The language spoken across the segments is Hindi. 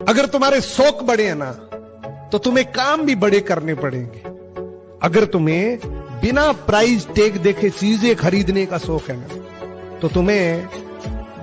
अगर तुम्हारे शौक बड़े हैं ना, तो तुम्हें काम भी बड़े करने पड़ेंगे। अगर तुम्हें बिना प्राइस टैग देखे चीजें खरीदने का शौक है ना, तो तुम्हें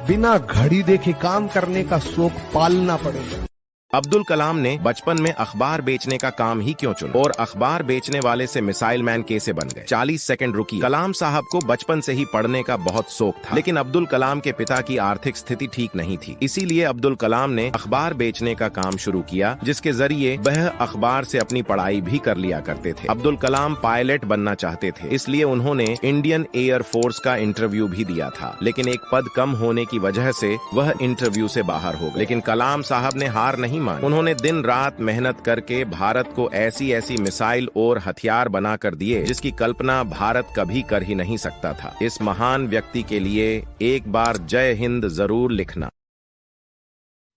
बिना घड़ी देखे काम करने का शौक पालना पड़ेगा। अब्दुल कलाम ने बचपन में अखबार बेचने का काम ही क्यों चुना और अखबार बेचने वाले से मिसाइल मैन कैसे बन गए? 40 सेकंड रुकी। कलाम साहब को बचपन से ही पढ़ने का बहुत शौक था, लेकिन अब्दुल कलाम के पिता की आर्थिक स्थिति ठीक नहीं थी। इसीलिए अब्दुल कलाम ने अखबार बेचने का काम शुरू किया, जिसके जरिए वह अखबार से अपनी पढ़ाई भी कर लिया करते थे। अब्दुल कलाम पायलट बनना चाहते थे, इसलिए उन्होंने इंडियन एयर फोर्स का इंटरव्यू भी दिया था, लेकिन एक पद कम होने की वजह से वह इंटरव्यू से बाहर हो गए। लेकिन कलाम साहब ने हार नहीं मानी। उन्होंने दिन रात मेहनत करके भारत को ऐसी ऐसी मिसाइल और हथियार बना कर दिए जिसकी कल्पना भारत कभी कर ही नहीं सकता था। इस महान व्यक्ति के लिए एक बार जय हिंद जरूर लिखना।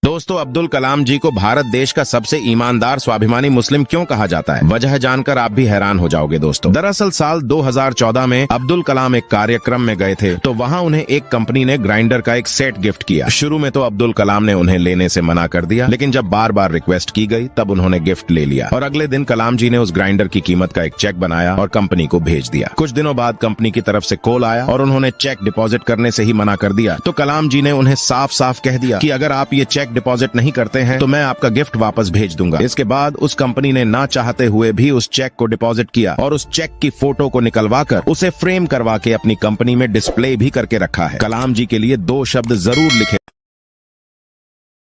दोस्तों, अब्दुल कलाम जी को भारत देश का सबसे ईमानदार स्वाभिमानी मुस्लिम क्यों कहा जाता है? वजह जानकर आप भी हैरान हो जाओगे दोस्तों। दरअसल साल 2014 में अब्दुल कलाम एक कार्यक्रम में गए थे, तो वहां उन्हें एक कंपनी ने ग्राइंडर का एक सेट गिफ्ट किया। शुरू में तो अब्दुल कलाम ने उन्हें लेने से मना कर दिया, लेकिन जब बार बार रिक्वेस्ट की गई तब उन्होंने गिफ्ट ले लिया और अगले दिन कलाम जी ने उस ग्राइंडर की कीमत का एक चेक बनाया और कंपनी को भेज दिया। कुछ दिनों बाद कंपनी की तरफ से कॉल आया और उन्होंने चेक डिपॉजिट करने से ही मना कर दिया। तो कलाम जी ने उन्हें साफ साफ कह दिया कि अगर आप ये चेक डिपॉजिट नहीं करते हैं तो मैं आपका गिफ्ट वापस भेज दूंगा। इसके बाद उस कंपनी ने ना चाहते हुए भी उस चेक को डिपॉजिट किया और उस चेक की फोटो को निकलवाकर उसे फ्रेम करवा के अपनी कंपनी में डिस्प्ले भी करके रखा है। कलाम जी के लिए 2 शब्द जरूर लिखे,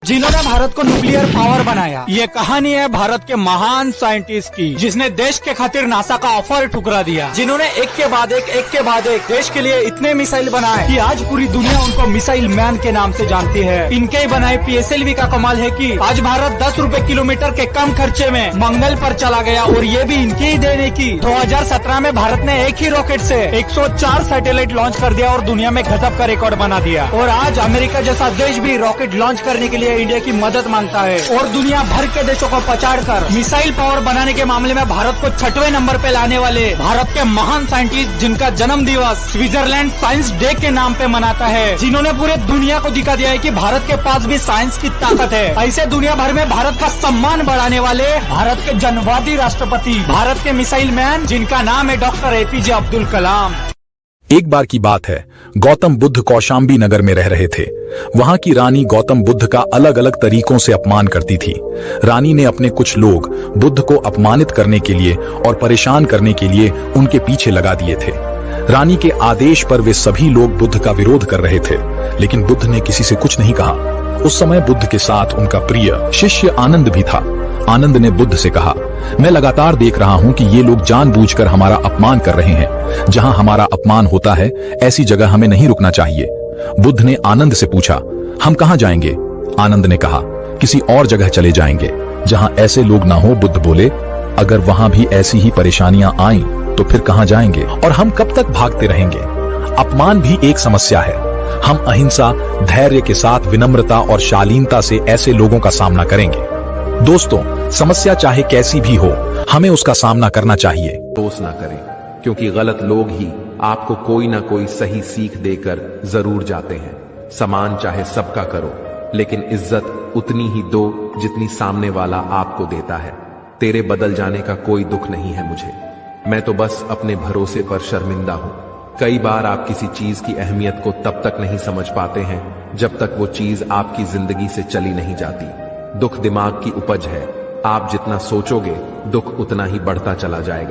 जिन्होंने भारत को न्यूक्लियर पावर बनाया। ये कहानी है भारत के महान साइंटिस्ट की, जिसने देश के खातिर नासा का ऑफर ठुकरा दिया, जिन्होंने एक के बाद एक देश के लिए इतने मिसाइल बनाए कि आज पूरी दुनिया उनको मिसाइल मैन के नाम से जानती है। इनके ही बनाए PSLV का कमाल है कि आज भारत 10 रुपए किलोमीटर के कम खर्चे में मंगल पर चला गया, और ये भी इनकी ही देन है कि 2017 में भारत ने एक ही रॉकेट से 104 सैटेलाइट लॉन्च कर दिया और दुनिया में गजब का रिकॉर्ड बना दिया। और आज अमेरिका जैसा देश भी रॉकेट लॉन्च करने के लिए इंडिया की मदद मांगता है, और दुनिया भर के देशों को पछाड़कर मिसाइल पावर बनाने के मामले में भारत को 6वें नंबर पे लाने वाले भारत के महान साइंटिस्ट, जिनका जन्म दिवस स्विट्जरलैंड साइंस डे के नाम पे मनाता है, जिन्होंने पूरे दुनिया को दिखा दिया है कि भारत के पास भी साइंस की ताकत है। ऐसे दुनिया भर में भारत का सम्मान बढ़ाने वाले भारत के जनवादी राष्ट्रपति, भारत के मिसाइल मैन, जिनका नाम है डॉक्टर APJ अब्दुल कलाम। एक बार की बात है, गौतम बुद्ध कौशाम्बी नगर में रह रहे थे। वहां की रानी गौतम बुद्ध का अलग अलग तरीकों से अपमान करती थी। रानी ने अपने कुछ लोग बुद्ध को अपमानित करने के लिए और परेशान करने के लिए उनके पीछे लगा दिए थे। रानी के आदेश पर वे सभी लोग बुद्ध का विरोध कर रहे थे, लेकिन बुद्ध ने किसी से कुछ नहीं कहा। उस समय बुद्ध के साथ उनका प्रिय शिष्य आनंद भी था। आनंद ने बुद्ध से कहा, मैं लगातार देख रहा हूं कि ये लोग जानबूझकर हमारा अपमान कर रहे हैं। जहां हमारा अपमान होता है ऐसी जगह हमें नहीं रुकना चाहिए। बुद्ध ने आनंद से पूछा, हम कहां जाएंगे? आनंद ने कहा, किसी और जगह चले जाएंगे जहां ऐसे लोग ना हो। बुद्ध बोले, अगर वहां भी ऐसी ही परेशानियां आईं तो फिर कहां जाएंगे और हम कब तक भागते रहेंगे? अपमान भी एक समस्या है। हम अहिंसा, धैर्य के साथ विनम्रता और शालीनता से ऐसे लोगों का सामना करेंगे। दोस्तों, समस्या चाहे कैसी भी हो, हमें उसका सामना करना चाहिए। दोष ना करें, क्योंकि गलत लोग ही आपको कोई ना कोई सही सीख देकर जरूर जाते हैं। सम्मान चाहे सबका करो, लेकिन इज्जत उतनी ही दो जितनी सामने वाला आपको देता है। तेरे बदल जाने का कोई दुख नहीं है मुझे, मैं तो बस अपने भरोसे पर शर्मिंदा हूं। कई बार आप किसी चीज की अहमियत को तब तक नहीं समझ पाते हैं जब तक वो चीज आपकी जिंदगी से चली नहीं जाती। दुख दिमाग की उपज है, आप जितना सोचोगे दुख उतना ही बढ़ता चला जाएगा।